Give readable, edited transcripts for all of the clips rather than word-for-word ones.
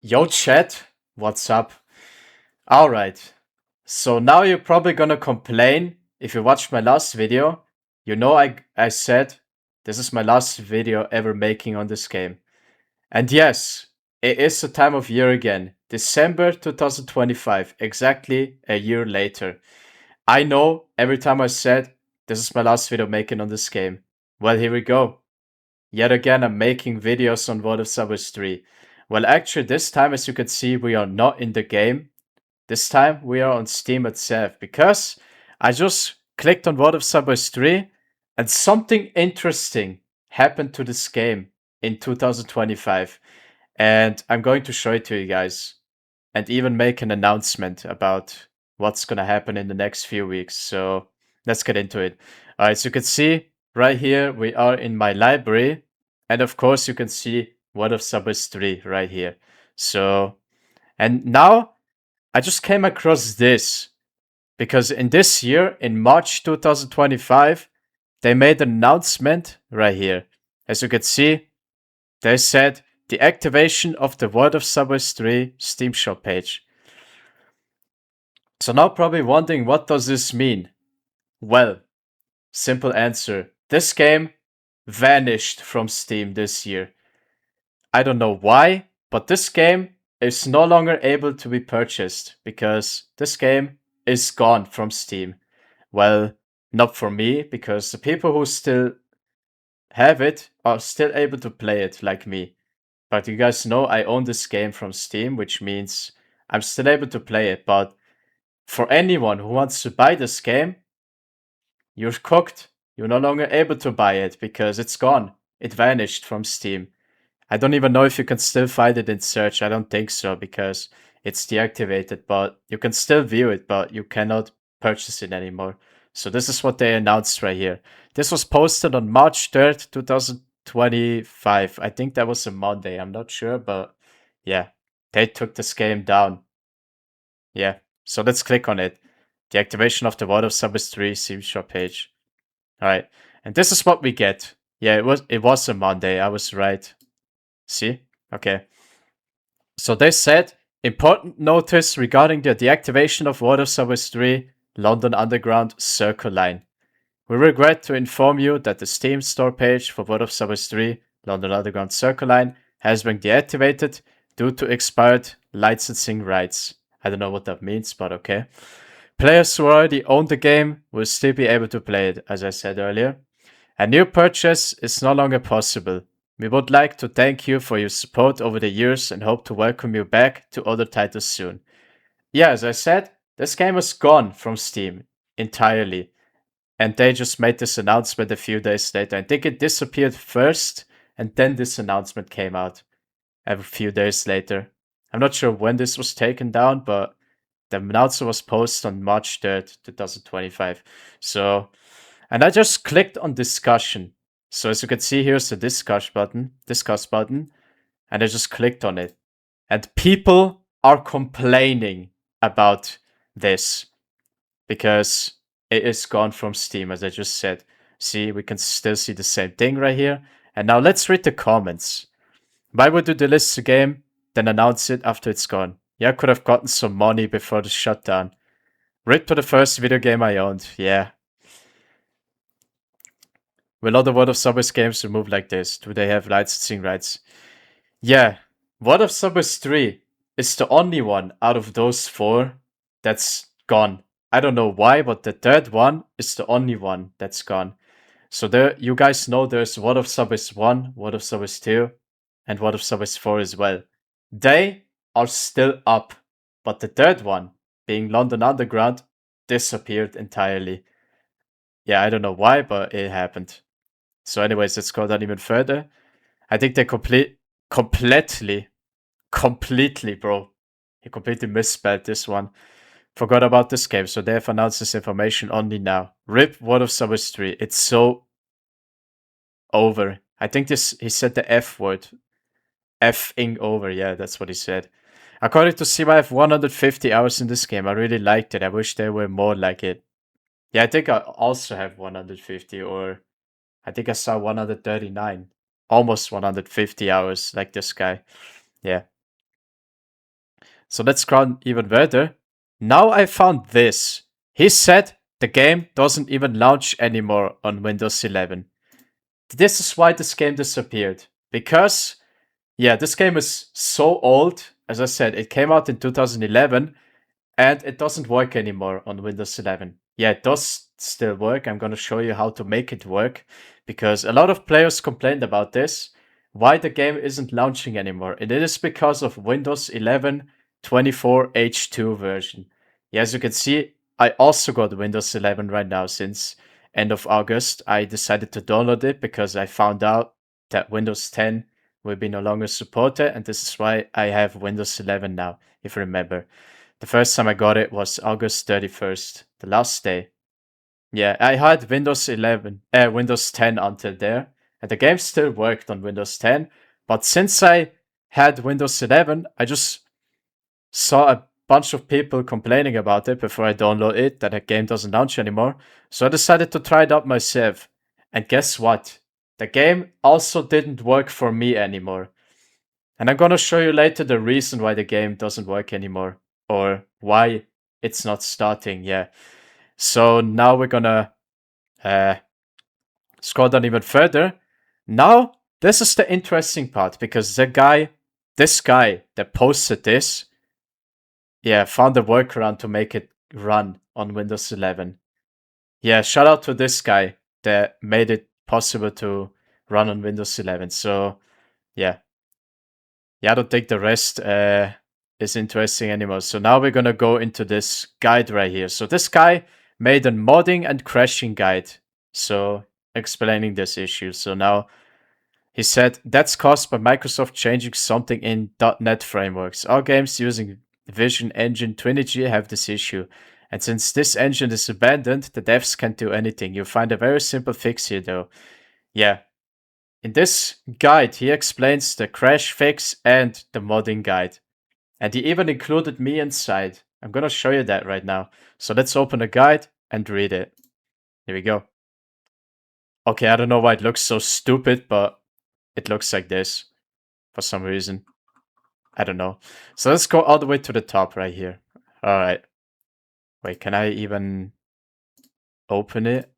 Yo, chat, what's up? Alright, so now you're probably gonna complain if you watched my last video. You know, I said this is my last video ever making on this game. And yes, it is the time of year again. December 2025, exactly a year later. I know every time I said this is my last video making on this game. Well, here we go. Yet again, I'm making videos on World of Subways 3. Well, actually, this time, as you can see, we are not in the game. This time, we are on Steam itself because I just clicked on World of Subways 3 and something interesting happened to this game in 2025. And I'm going to show it to you guys and even make an announcement about what's going to happen in the next few weeks. So let's get into it. All right, so you can see right here, we are in my library. And of course, you can see World of Subways 3 right here. So, and now I just came across this because in this year, in March 2025, they made an announcement right here. As you can see, they said the activation of the World of Subways 3 Steam Shop page. So now probably wondering, what does this mean? Well, simple answer. This game vanished from Steam this year. I don't know why, but this game is no longer able to be purchased because this game is gone from Steam. Well, not for me, because the people who still have it are still able to play it like me. But you guys know I own this game from Steam, which means I'm still able to play it. But for anyone who wants to buy this game, you're cooked. You're no longer able to buy it because it's gone. It vanished from Steam. I don't even know if you can still find it in search. I don't think so because it's deactivated, but you can still view it, but you cannot purchase it anymore. So this is what they announced right here. This was posted on March 3rd, 2025. I think that was a Monday. I'm not sure, but yeah, they took this game down. Yeah, so let's click on it. The activation of the World of Subways 3 Steam Shop page. All right, and this is what we get. Yeah, it was a Monday. I was right. See? Okay. So they said, important notice regarding the deactivation of World of Subways 3 London Underground Circle Line. We regret to inform you that the Steam store page for World of Subways 3 London Underground Circle Line has been deactivated due to expired licensing rights. I don't know what that means, but okay. Players who already own the game will still be able to play it, as I said earlier. A new purchase is no longer possible. We would like to thank you for your support over the years and hope to welcome you back to other titles soon. Yeah, as I said, this game is gone from Steam entirely. And they just made this announcement a few days later. I think it disappeared first, and then this announcement came out a few days later. I'm not sure when this was taken down, but the announcement was posted on March 3rd, 2025. So, and I just clicked on discussion. So as you can see, here's the discuss button, and I just clicked on it. And people are complaining about this because it is gone from Steam, as I just said. See, we can still see the same thing right here. And now let's read the comments. Why would you delist the game, then announce it after it's gone? Yeah, I could have gotten some money before the shutdown. RIP to the first video game I owned. Yeah. Will other World of Subways games remove like this? Do they have licensing rights? Yeah. World of Subways 3 is the only one out of those four that's gone. I don't know why, but the third one is the only one that's gone. So there, you guys know there's World of Subways 1, World of Subways 2, and World of Subways 4 as well. They are still up, but the third one, being London Underground, disappeared entirely. Yeah, I don't know why, but it happened. So anyways, let's go down even further. I think they completely, bro. He completely misspelled this one. Forgot about this game, so they have announced this information only now. RIP World of Subways 3. It's so over. I think he said the F word. F-ing over, yeah, that's what he said. According to Steam, I have 150 hours in this game. I really liked it. I wish there were more like it. Yeah, I think I also have 150, or I think I saw 139. Almost 150 hours, like this guy. Yeah. So let's scroll even further. Now I found this. He said the game doesn't even launch anymore on Windows 11. This is why this game disappeared. Because, yeah, this game is so old. As I said, it came out in 2011 and it doesn't work anymore on Windows 11. Yeah, it does still work. I'm going to show you how to make it work because a lot of players complained about this. Why the game isn't launching anymore. And it is because of Windows 11 24H2 version. Yeah, as you can see, I also got Windows 11 right now since end of August. I decided to download it because I found out that Windows 10 will be no longer supported, and this is why I have Windows 11 now, if you remember. The first time I got it was August 31st, the last day. Yeah, I had Windows 10 until there, and the game still worked on Windows 10. But since I had Windows 11, I just saw a bunch of people complaining about it before I download it, that the game doesn't launch anymore. So I decided to try it out myself. And guess what? The game also didn't work for me anymore. And I'm gonna show you later the reason why the game doesn't work anymore. Or why it's not starting, yeah. So now we're gonna scroll down even further. Now, this is the interesting part because this guy that posted this, yeah, found a workaround to make it run on Windows 11. Yeah, shout out to this guy that made it possible to run on Windows 11. So, yeah. Yeah, I don't think the rest is interesting anymore. So now we're gonna go into this guide right here. So this guy made a modding and crashing guide. So explaining this issue. So now he said that's caused by Microsoft changing something in .NET frameworks. All games using Vision Engine 20G have this issue. And since this engine is abandoned, the devs can't do anything. You'll find a very simple fix here though. Yeah. In this guide, he explains the crash fix and the modding guide. And he even included me inside. I'm gonna show you that right now. So let's open the guide and read it. Here we go. Okay, I don't know why it looks so stupid, but it looks like this for some reason. I don't know. So let's go all the way to the top right here. All right. Wait, can I even open it?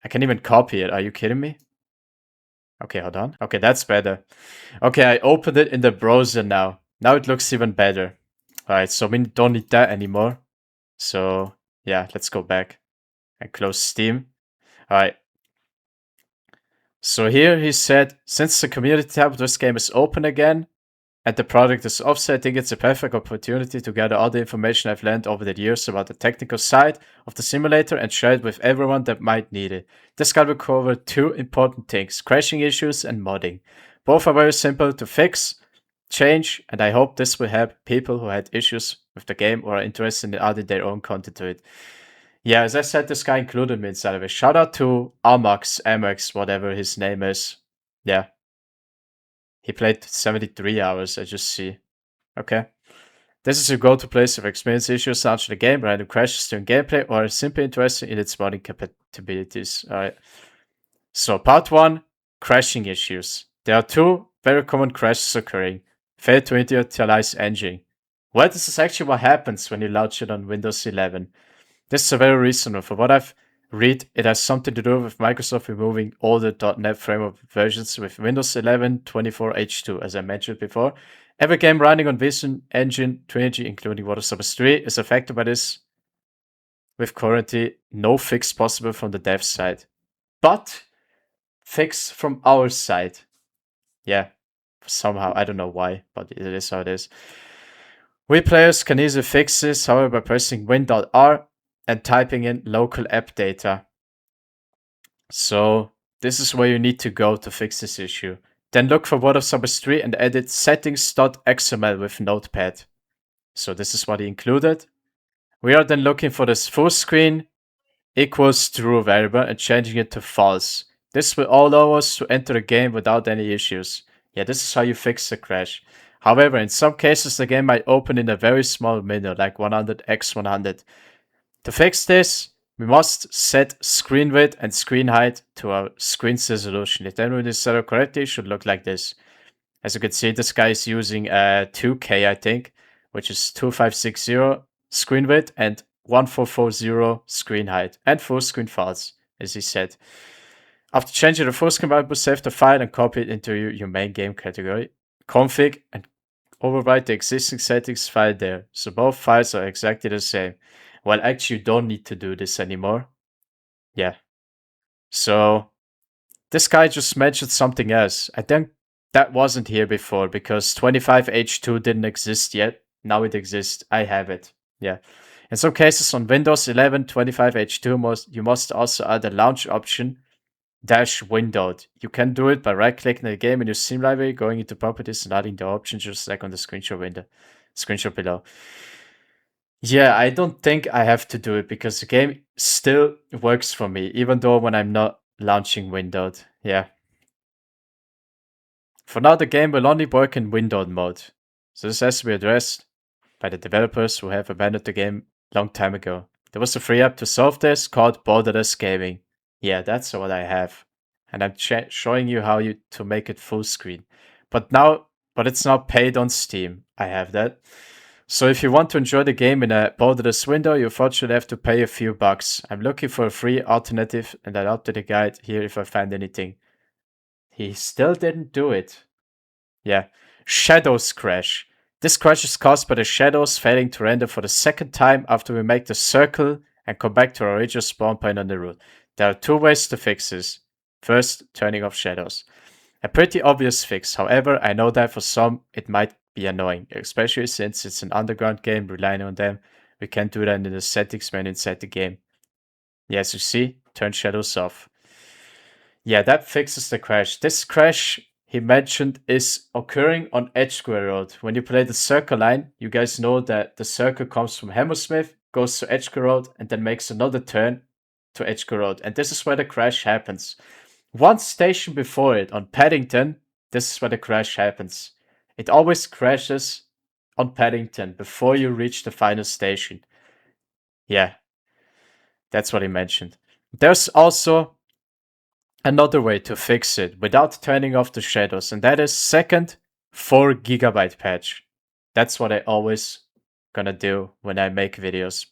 I can even copy it. Are you kidding me? Okay, hold on. Okay, that's better. Okay, I opened it in the browser now. Now it looks even better. All right, so we don't need that anymore. So yeah, let's go back and close Steam. All right. So here he said, since the community tab of this game is open again, and the product is offset, I think it's a perfect opportunity to gather all the information I've learned over the years about the technical side of the simulator and share it with everyone that might need it. This guide will cover two important things, crashing issues and modding. Both are very simple to fix, change, and I hope this will help people who had issues with the game or are interested in adding their own content to it. Yeah, as I said, this guy included me inside of it. Shout out to Amex, whatever his name is. Yeah. He played 73 hours, I just see. Okay. This is your go-to place if experience issues launching the game, random crashes during gameplay, or are simply interested in its modding capabilities. Alright. So part 1, crashing issues. There are two very common crashes occurring. Fail to initialize engine. Well, this is actually what happens when you launch it on Windows 11. This is a very reasonable. For what I've read, it has something to do with Microsoft removing all the .NET framework versions with Windows 11 24H2, as I mentioned before. Every game running on Vision Engine 20, including Water Service 3, is affected by this, with currently no fix possible from the dev side. But fix from our side. Yeah, somehow, I don't know why, but it is how it is. We players can easily fix this, however, by pressing win.r and typing in local app data. So this is where you need to go to fix this issue. Then look for Word of Service 3 and edit settings.xml with Notepad. So this is what he included. We are then looking for this full screen equals true variable and changing it to false. This will allow us to enter the game without any issues. Yeah, this is how you fix the crash. However, in some cases the game might open in a very small window, like 100x100. To fix this, we must set screen width and screen height to our screen's resolution. If then when it's set up correctly, it should look like this. As you can see, this guy is using 2K, I think, which is 2560 screen width and 1440 screen height, and full screen files, as he said. After changing the full screen output, save the file and copy it into your main game category. Config and overwrite the existing settings file there, so both files are exactly the same. Well, actually, you don't need to do this anymore. Yeah. So this guy just mentioned something else. I think that wasn't here before because 25H2 didn't exist yet. Now it exists. I have it. Yeah. In some cases on Windows 11 25H2, you must also add a launch option -windowed. You can do it by right-clicking the game in your Steam library, going into properties and adding the option just like on the screenshot below. Yeah, I don't think I have to do it because the game still works for me, even though when I'm not launching windowed. Yeah. For now, the game will only work in windowed mode. So this has to be addressed by the developers who have abandoned the game long time ago. There was a free app to solve this called Borderless Gaming. Yeah, that's what I have. And I'm showing you how to make it full screen. But it's now paid on Steam. I have that. So if you want to enjoy the game in a borderless window, you unfortunately have to pay a few bucks. I'm looking for a free alternative and I'll update the guide here if I find anything. He still didn't do it. Yeah. Shadows crash. This crash is caused by the shadows failing to render for the second time after we make the circle and come back to our original spawn point on the route. There are two ways to fix this. First, turning off shadows. A pretty obvious fix, however, I know that for some it might be annoying, especially since it's an underground game relying on them. We can't do that in the settings menu inside the game. Yes, you see, turn shadows off. Yeah, that fixes the crash. This crash he mentioned is occurring on Edge Square Road. When you play the circle line, you guys know that the circle comes from Hammersmith, goes to Edge Square Road, and then makes another turn to Edge Square Road. And this is where the crash happens. One station before it, on Paddington, this is where the crash happens. It always crashes on Paddington before you reach the final station. Yeah, that's what he mentioned. There's also another way to fix it without turning off the shadows, and that is second 4 GB patch. That's what I always gonna do when I make videos.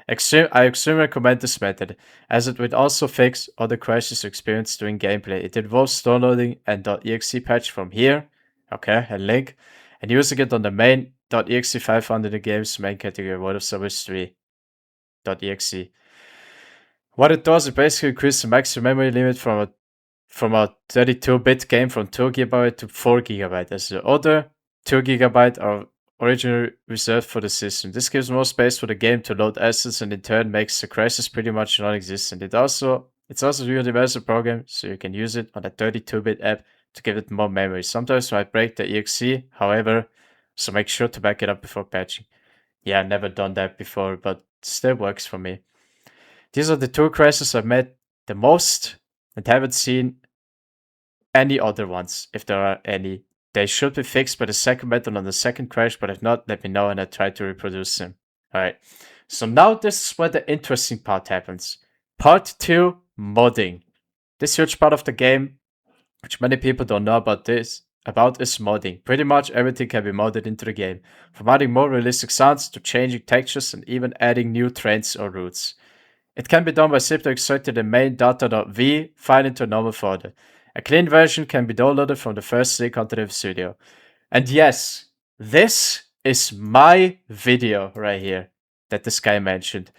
I extremely recommend this method, as it would also fix other crashes experienced during gameplay. It involves downloading an .exe patch from here, okay, a link, and using it on the main .exe file found in the game's main category, World of Service 3.exe. What it does, it basically increases the maximum memory limit from a 32-bit game from 2 GB to 4 GB, as the other 2 GB are originally reserved for the system. This gives more space for the game to load assets and in turn makes the crashes pretty much non-existent. It's also a universal program, so you can use it on a 32-bit app to give it more memory. Sometimes it might break the exe, however, so make sure to back it up before patching. Yeah, I've never done that before, but still works for me. These are the two crashes I've met the most and haven't seen any other ones, if there are any. They should be fixed by the second method on the second crash, but if not, let me know and I try to reproduce them. Alright, so now this is where the interesting part happens. Part 2, modding. This huge part of the game, which many people don't know about is modding. Pretty much everything can be modded into the game, from adding more realistic sounds to changing textures and even adding new trains or routes. It can be done by simply extracting the main data.v file into a normal folder. A clean version can be downloaded from the first link onto the studio. And yes, this is my video right here that this guy mentioned.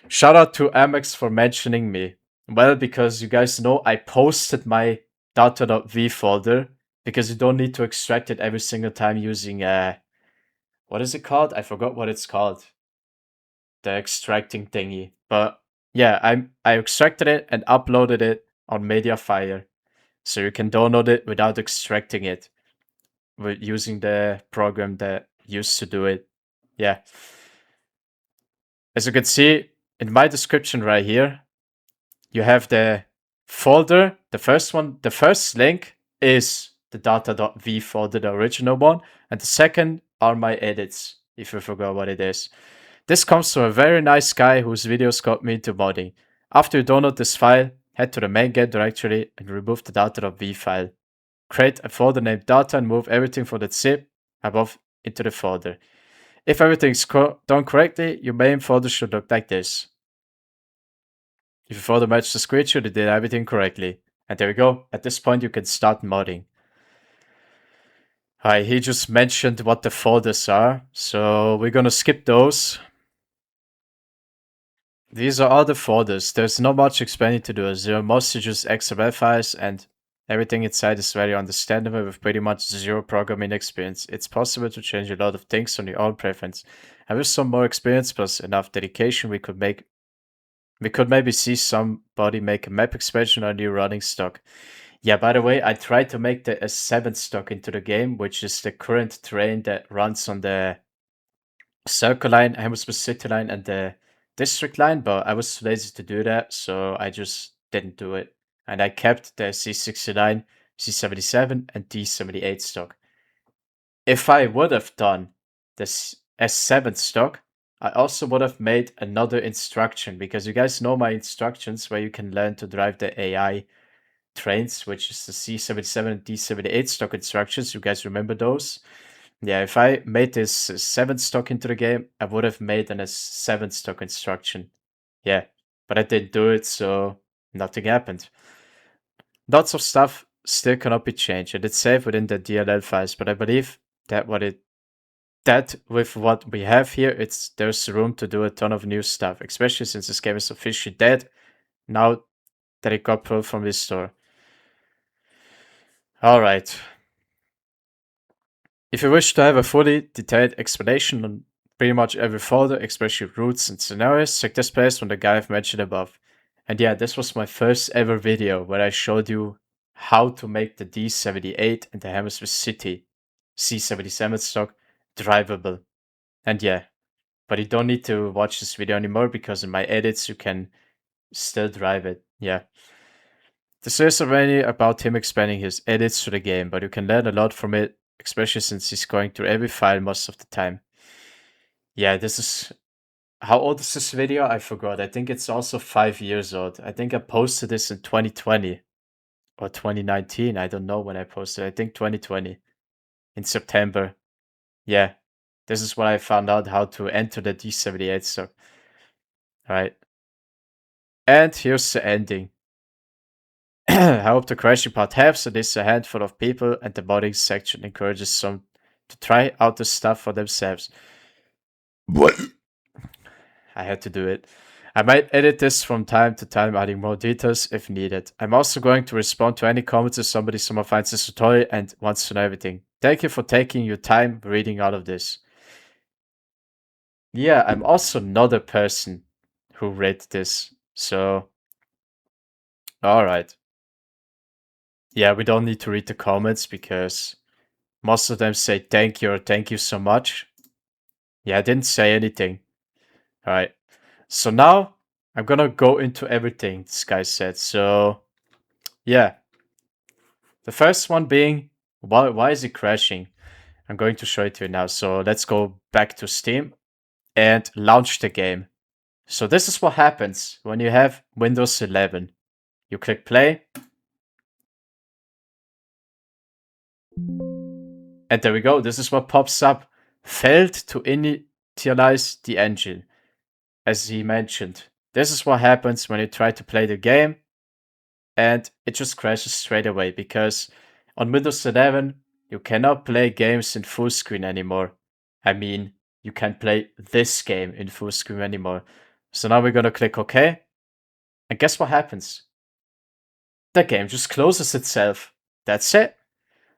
Shout out to Amex for mentioning me. Well, because you guys know I posted my data.v folder because you don't need to extract it every single time using what is it called? I forgot what it's called. The extracting thingy. But yeah, I extracted it and uploaded it on Mediafire. So you can download it without extracting it. With using the program that used to do it. Yeah. As you can see in my description right here, you have the folder. The first link is the data.v folder, the original one. And the second are my edits, if you forgot what it is. This comes from a very nice guy whose videos got me into modding. After you download this file, head to the main game directory and remove the data.v file. Create a folder named data and move everything from the zip above into the folder. If everything's done correctly, your main folder should look like this. If your folder matches the screenshot, you did everything correctly. And there we go. At this point, you can start modding. Hi, he just mentioned what the folders are, so we're gonna skip those. These are all the folders. There's not much explaining to do. They're mostly just XML files, and everything inside is very understandable with pretty much zero programming experience. It's possible to change a lot of things on your own preference. And with some more experience plus enough dedication, we could maybe see somebody make a map expansion or a new running stock. Yeah, by the way, I tried to make the S7 stock into the game, which is the current train that runs on the Circle Line, Hammersmith City Line, and the District Line, but I was too lazy to do that, so I just didn't do it. And I kept the C69, C77, and D78 stock. If I would have done this S7 stock, I also would have made another instruction, because you guys know my instructions where you can learn to drive the AI trains, which is the C77 and D78 stock instructions. You guys remember those? Yeah, if I made this 7 stock into the game, I would have made an S7 stock instruction. Yeah, but I didn't do it, so nothing happened. Lots of stuff still cannot be changed, and it's saved within the DLL files, but I believe that with what we have here, there's room to do a ton of new stuff, especially since this game is officially dead now that it got pulled from this store. Alright. If you wish to have a fully detailed explanation on pretty much every folder, especially routes and scenarios, check this place from the guy I've mentioned above. And yeah, this was my first ever video where I showed you how to make the D78 and the Hammersmith City C77 stock drivable. And yeah, but you don't need to watch this video anymore because in my edits you can still drive it. Yeah. This is already about him expanding his edits to the game, but you can learn a lot from it, especially since he's going through every file most of the time. Yeah, this is... How old is this video? I forgot. I think it's also 5 years old. I think I posted this in 2020 or 2019. I don't know when I posted. I think 2020 in September. Yeah, this is when I found out how to enter the D78 stock. Alright. And here's the ending. I hope the crashing part helps. It is a handful of people, and the modding section encourages some to try out the stuff for themselves. What? I had to do it. I might edit this from time to time, adding more details if needed. I'm also going to respond to any comments if somebody somehow finds this tutorial and wants to know everything. Thank you for taking your time reading all of this. Yeah, I'm also not a person who read this, so... Alright. Yeah, we don't need to read the comments because most of them say thank you or thank you so much. Yeah, I didn't say anything. Alright. So now I'm gonna go into everything this guy said. So yeah. The first one being why is it crashing? I'm going to show it to you now. So let's go back to Steam and launch the game. So this is what happens when you have Windows 11. You click play. And there we go. This is what pops up. Failed to initialize the engine. As he mentioned. This is what happens when you try to play the game and it just crashes straight away because on Windows 11 you cannot play games in full screen anymore. I mean, you can't play this game in full screen anymore. So now we're gonna click OK. And guess what happens? The game just closes itself. That's it.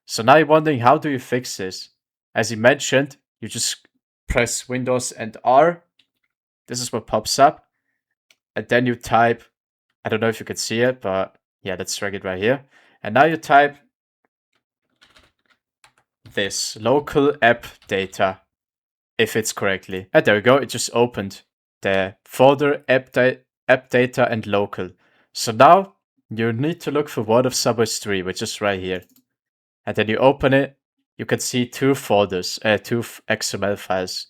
So now you're wondering, how do you fix this? As he mentioned, you just press Windows and R. This is what pops up. And then you type, I don't know if you can see it, but yeah, let's drag it right here. And now you type this local app data, if it's correctly. And there we go, it just opened the folder app data and local. So now you need to look for World of Subways 3, which is right here. And then you open it, you can see two folders, two XML files.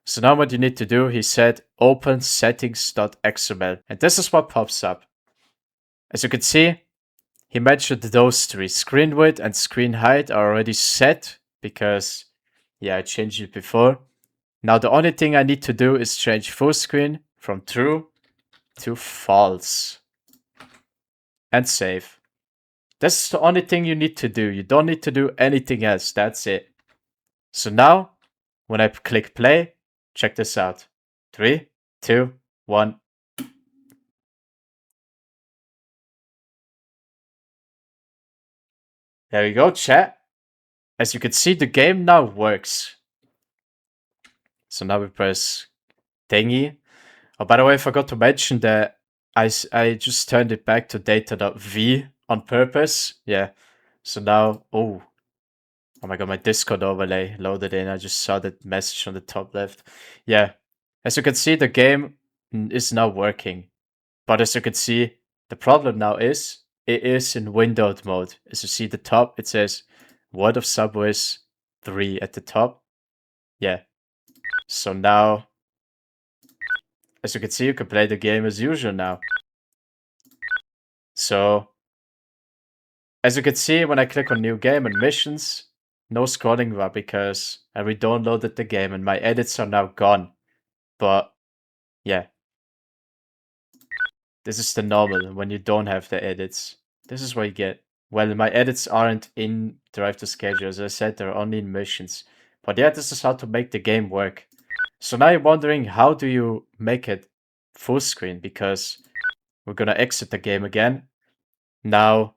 So now what you need to do, he said, open settings.xml. And this is what pops up. As you can see, he mentioned those three. Screen width and screen height are already set because, yeah, I changed it before. Now the only thing I need to do is change full screen from true to false. And save. That's the only thing you need to do. You don't need to do anything else. That's it. So now, when I click play, check this out. 3, 2, 1. There we go, chat. As you can see, the game now works. So now we press thingy. Oh, by the way, I forgot to mention that I just turned it back to data.v on purpose. Yeah. So now, oh my god, my Discord overlay loaded in. I just saw that message on the top left. Yeah. As you can see, the game is now working. But as you can see, the problem now is it is in windowed mode. As you see the top, it says World of Subways 3 at the top. Yeah. So now, as you can see, you can play the game as usual now. So, as you can see, when I click on new game and missions, no scrolling bar because I re-downloaded the game and my edits are now gone. But, yeah. This is the normal when you don't have the edits. This is what you get. Well, my edits aren't in Drive to Schedule. As I said, they're only in missions. But yeah, this is how to make the game work. So now you're wondering, how do you make it full screen? Because we're gonna exit the game again. Now,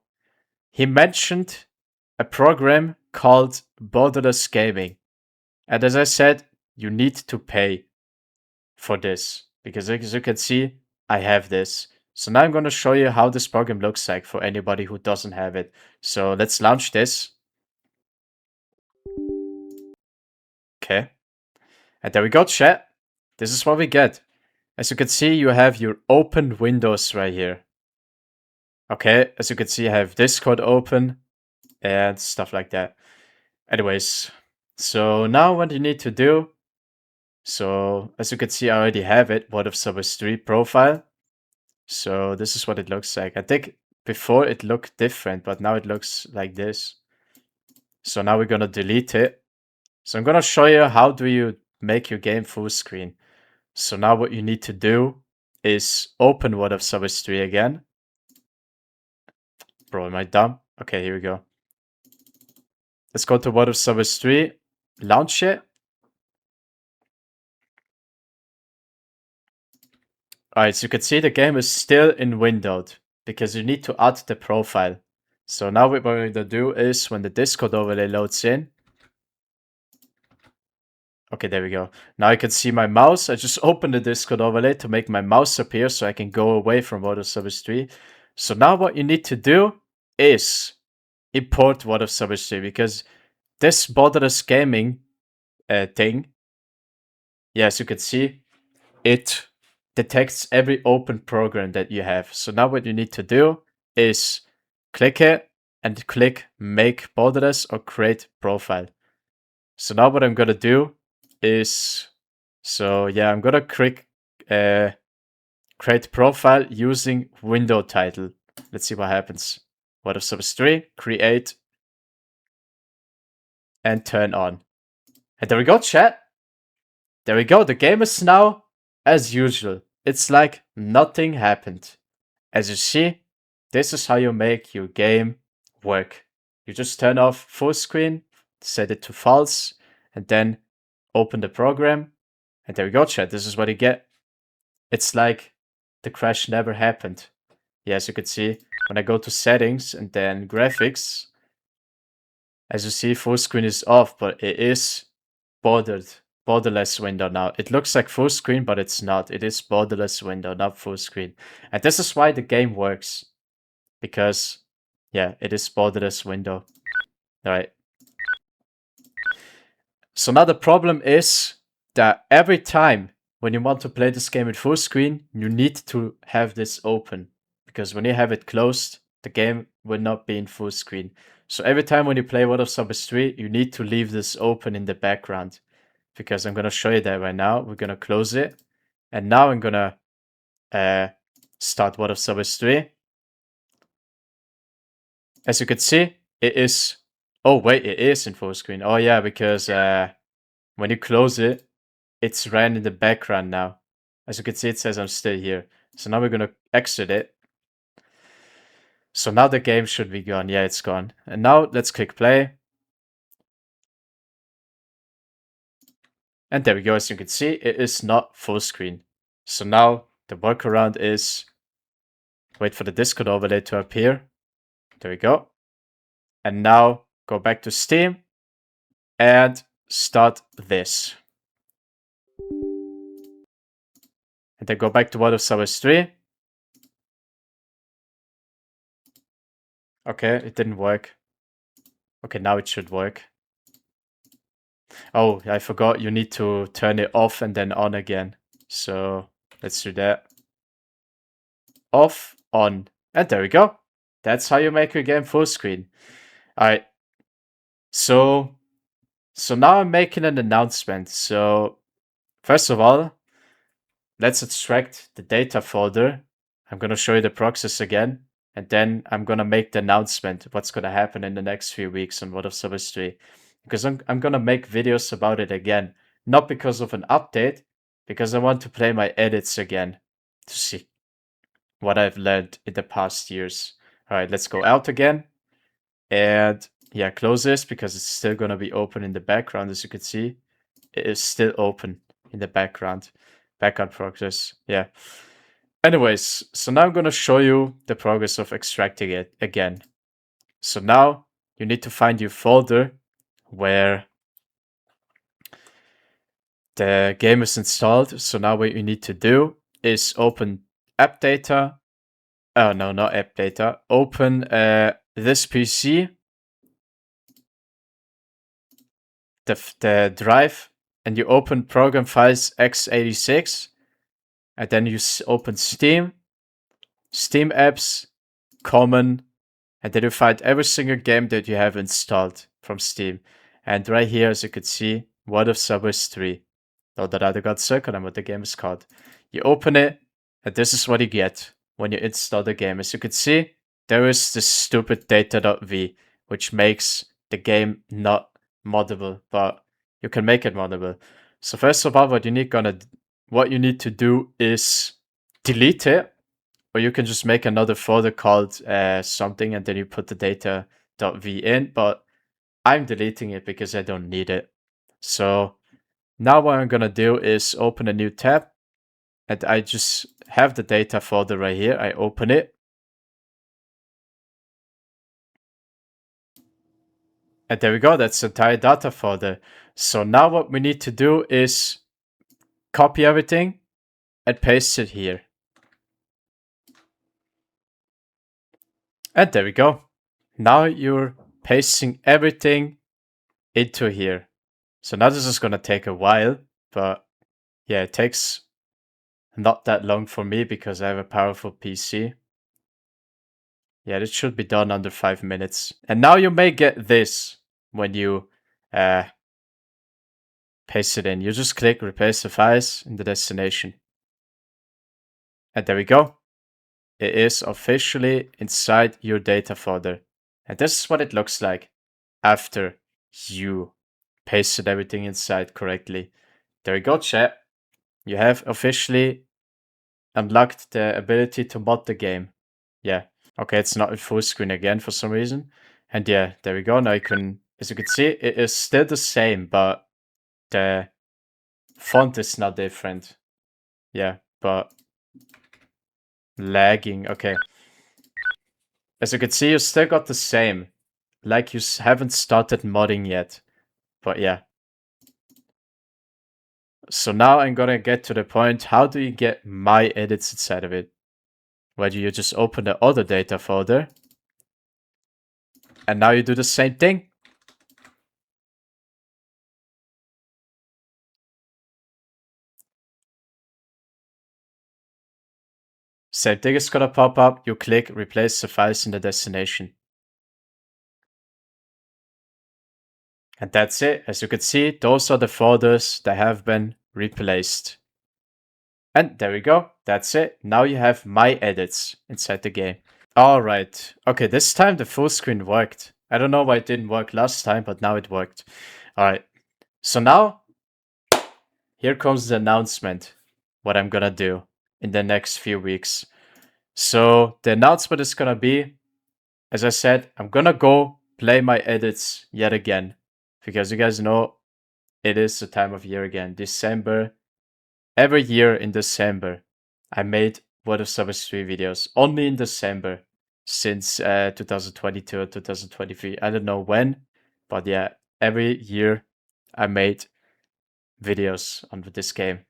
he mentioned a program called Borderless Gaming. And as I said, you need to pay for this. Because as you can see, I have this. So now I'm going to show you how this program looks like for anybody who doesn't have it. So let's launch this. Okay. And there we go, chat. This is what we get. As you can see, you have your open windows right here. Okay, as you can see, I have Discord open and stuff like that. Anyways, so now what you need to do. So as you can see, I already have it, World of Subways 3 profile. So this is what it looks like. I think before it looked different, but now it looks like this. So now we're gonna delete it. So I'm gonna show you how do you make your game full screen. So now what you need to do is open World of Subways 3 again. Bro, am I dumb? Okay, here we go. Let's go to World of Subways 3, launch it. Alright, so you can see the game is still in windowed because you need to add the profile. So now what we're going to do is when the Discord overlay loads in. Okay, there we go. Now you can see my mouse. I just opened the Discord overlay to make my mouse appear so I can go away from World of Subways 3. So now what you need to do is import World of Subways 3 because this borderless gaming thing, yes, you can see, it detects every open program that you have. So now what you need to do is click it and click make borderless or create profile. So now what I'm gonna do is, so yeah, I'm gonna click create profile using window title. Let's see what happens. World of Subways 3, create, and turn on. And there we go, chat. There we go. The game is now as usual. It's like nothing happened. As you see, this is how you make your game work. You just turn off full screen, set it to false, and then open the program. And there we go, chat. This is what you get. It's like the crash never happened. Yeah, as you can see, when I go to settings and then graphics, as you see, full screen is off, but it is borderless window now. It looks like full screen, but it's not. It is borderless window, not full screen. And this is why the game works. Because, yeah, it is borderless window. Alright. So now the problem is that every time when you want to play this game in full screen, you need to have this open. Because when you have it closed, the game will not be in full screen. So every time when you play World of Subways 3, you need to leave this open in the background. Because I'm going to show you that right now. We're going to close it. And now I'm going to start World of Subways 3. As you can see, it is... Oh, wait, it is in full screen. Oh, yeah, because when you close it, it's ran in the background now. As you can see, it says I'm still here. So now we're gonna exit it. So now the game should be gone. Yeah, it's gone. And now let's click play. And there we go. As you can see, it is not full screen. So now the workaround is wait for the Discord overlay to appear. There we go. And now go back to Steam and start this. And then go back to World of Service 3. Okay, it didn't work. Okay, now it should work. Oh, I forgot you need to turn it off and then on again. So let's do that. Off, on, and there we go. That's how you make your game full screen. Alright. So now I'm making an announcement. So first of all, let's extract the data folder. I'm gonna show you the process again. And then I'm gonna make the announcement what's gonna happen in the next few weeks on World of Service 3. Because I'm gonna make videos about it again. Not because of an update, because I want to play my edits again to see what I've learned in the past years. Alright, let's go out again. And yeah, close this because it's still gonna be open in the background, as you can see. It is still open in the background. Background progress, yeah. Anyways, so now I'm gonna show you the progress of extracting it again. So now you need to find your folder where the game is installed. So now what you need to do is open app data. Oh no, not app data. Open this PC, the drive, and you open program files x86, and then you open Steam, Steam apps, common, and then you find every single game that you have installed from Steam. And right here, as you can see, World of Service 3. Though that other got circled and what the game is called. You open it, and this is what you get when you install the game. As you can see, there is this stupid data.v, which makes the game not moddable, but you can make it moddable. So first of all, what you need to do is delete it, or you can just make another folder called something, and then you put the data.v in. But I'm deleting it because I don't need it. So now what I'm gonna do is open a new tab, and I just have the data folder right here. I open it. And there we go, that's the entire data folder. So now what we need to do is copy everything and paste it here. And there we go. Now you're pasting everything into here. So now this is gonna take a while, but yeah, it takes not that long for me because I have a powerful PC. Yeah, this should be done under 5 minutes. And now you may get this when you paste it in. You just click replace the files in the destination. And there we go. It is officially inside your data folder. And this is what it looks like after you pasted everything inside correctly. There we go, chat. You have officially unlocked the ability to mod the game. Yeah. Okay, it's not in full screen again for some reason. And yeah, there we go. Now you can, as you can see, it is still the same, but the font is not different. Yeah, but lagging. Okay. As you can see, you still got the same. Like you haven't started modding yet. But yeah. So now I'm gonna get to the point. How do you get my edits inside of it? Where do you just open the other data folder? And now you do the same thing. Same thing is gonna pop up. You click replace the files in the destination. And that's it. As you can see, those are the folders that have been replaced. And there we go. That's it. Now you have my edits inside the game. Alright. Okay, this time the full screen worked. I don't know why it didn't work last time, but now it worked. Alright. So now here comes the announcement, what I'm gonna do in the next few weeks. So the announcement is gonna be, as I said, I'm gonna go play my edits yet again. Because you guys know it is the time of year again. December. Every year in December, I made World of Summer 3 videos. Only in December since 2022 or 2023. I don't know when, but yeah, every year I made videos on this game.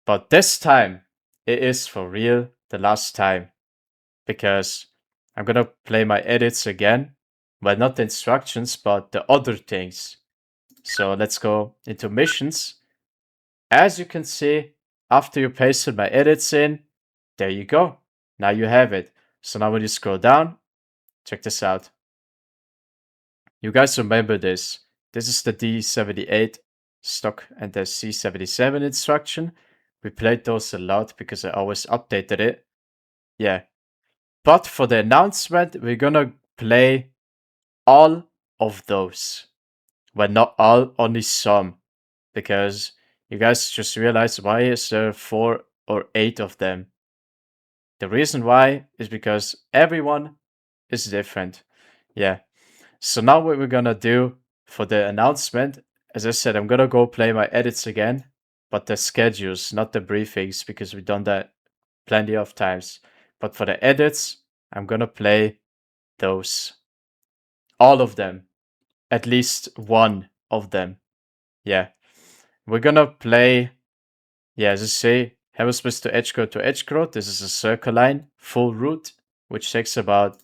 But this time, it is for real the last time. Because I'm gonna play my edits again. Well, not the instructions, but the other things. So let's go into missions. As you can see, after you pasted my edits in, there you go. Now you have it. So now when you scroll down, check this out. You guys remember this. This is the D78 stock and the C77 instruction. We played those a lot because I always updated it. Yeah. But for the announcement, we're gonna play all of those. Well, not all, only some. Because you guys just realize, why is there 4 or 8 of them? The reason why is because everyone is different. Yeah. So now what we're gonna do for the announcement, as I said, I'm gonna go play my edits again, but the schedules, not the briefings, because we've done that plenty of times. But for the edits, I'm gonna play those. All of them. At least one of them. Yeah. We're gonna play, yeah, as I say, Hammersmith to Edgecote. This is a circle line, full route, which takes about,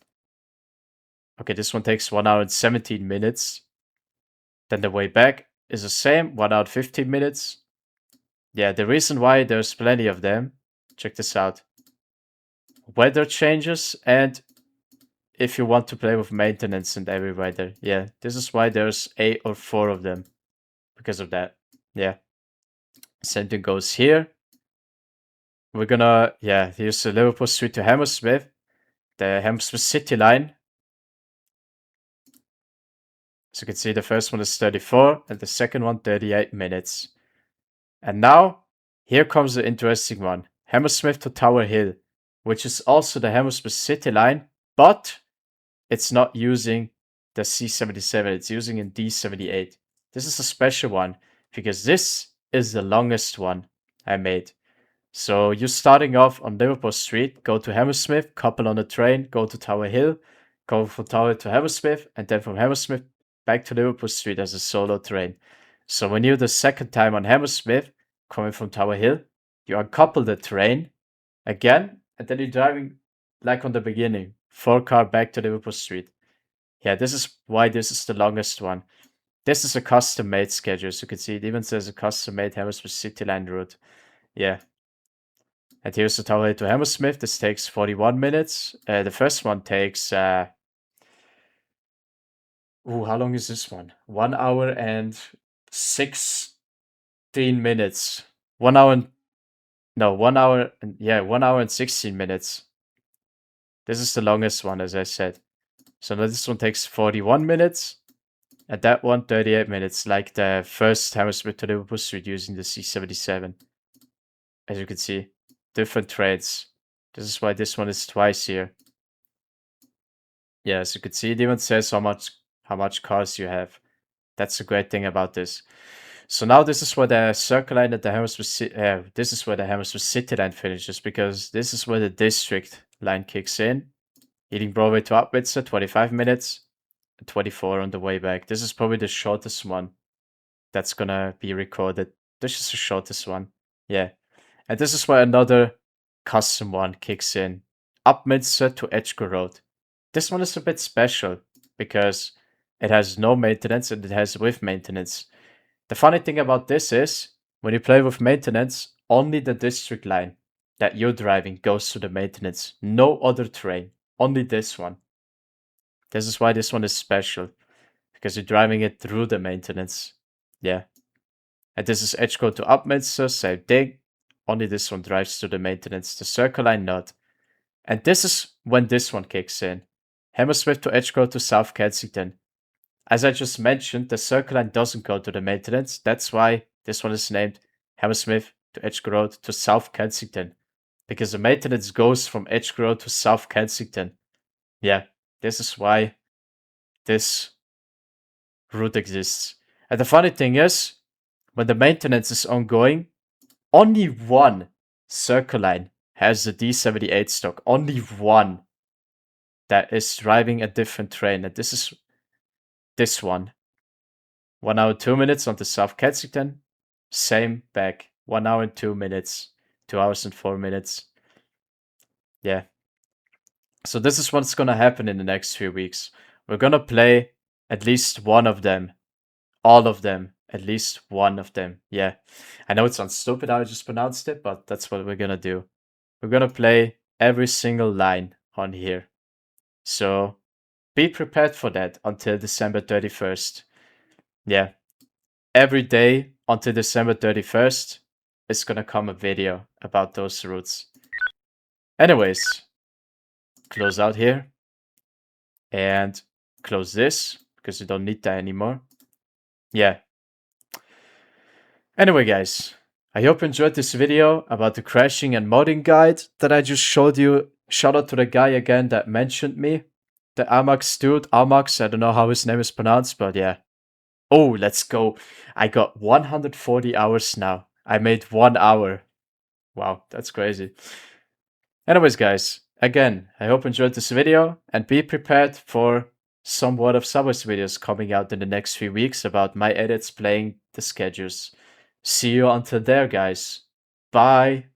okay, this one takes 1 hour and 17 minutes. Then the way back is the same, 1 hour 15 minutes. Yeah, the reason why there's plenty of them, check this out. Weather changes, and if you want to play with maintenance and every weather. Yeah, this is why there's 8 or 4 of them. Because of that. Yeah. Same thing goes here. We're gonna, yeah, here's the Liverpool Street to Hammersmith. The Hammersmith City line. So you can see the first one is 34 and the second one 38 minutes. And now, here comes the interesting one. Hammersmith to Tower Hill, which is also the Hammersmith City line, but it's not using the C77, it's using a D78. This is a special one, because this is the longest one I made. So you're starting off on Liverpool Street, go to Hammersmith, couple on the train, go to Tower Hill, go from Tower to Hammersmith, and then from Hammersmith back to Liverpool Street as a solo train. So when you're the second time on Hammersmith, coming from Tower Hill, you uncouple the train again, and then you're driving like on the beginning, 4-car back to Liverpool Street. Yeah, this is why this is the longest one. This is a custom-made schedule, as you can see. It even says a custom-made Hammersmith City Line route. Yeah. And here's the Tower Hill to Hammersmith. This takes 41 minutes. The first one takes... how long is this one? 1 hour and 16 minutes. 1 hour and... No, 1 hour... Yeah, 1 hour and 16 minutes. This is the longest one, as I said. So now this one takes 41 minutes. And that one, 38 minutes. Like the first Hammersmith to Liverpool Street using the C77. As you can see. Different trains. This is why this one is twice here. Yeah, as you can see, it even says how much cars you have. That's a great thing about this. So now this is where the circle line at the Hammersmith this is where the Hammersmith City line finishes, because this is where the district line kicks in. Ealing Broadway to Upwitzer, 25 minutes, and 24 on the way back. This is probably the shortest one that's gonna be recorded. This is the shortest one. Yeah. And this is where another custom one kicks in. Upminster to Edgecombe Road. This one is a bit special because it has no maintenance and it has with maintenance. The funny thing about this is, when you play with maintenance, only the district line that you're driving goes to the maintenance. No other train. Only this one. This is why this one is special. Because you're driving it through the maintenance. Yeah. And this is Edgecote to Upminster, same thing. Only this one drives to the maintenance. The circle line not. And this is when this one kicks in. Hammersmith to Edgecote to South Kensington. As I just mentioned, the circle line doesn't go to the maintenance. That's why this one is named Hammersmith to Edgecombe Road to South Kensington. Because the maintenance goes from Edgecombe Road to South Kensington. Yeah, this is why this route exists. And the funny thing is, when the maintenance is ongoing, only one Circle Line has the D78 stock. Only one that is driving a different train. And this is this one. 1 hour 2 minutes on to South Kensington. Same back. 1 hour and 2 minutes. 2 hours and 4 minutes. Yeah. So this is what's gonna happen in the next few weeks. We're gonna play at least one of them. All of them. At least one of them. Yeah. I know it sounds stupid how I just pronounced it, but that's what we're gonna do. We're gonna play every single line on here. So be prepared for that until December 31st. Yeah. Every day until December 31st is gonna come a video about those routes. Anyways, close out here. And close this, because you don't need that anymore. Yeah. Anyway, guys, I hope you enjoyed this video about the crashing and modding guide that I just showed you. Shout out to the guy again that mentioned me. The Amax dude, Amax, I don't know how his name is pronounced, but yeah. Oh, let's go. I got 140 hours now. I made 1 hour. Wow, that's crazy. Anyways, guys, again, I hope you enjoyed this video and be prepared for some World of Subways videos coming out in the next few weeks about my edits playing the schedules. See you until there, guys. Bye.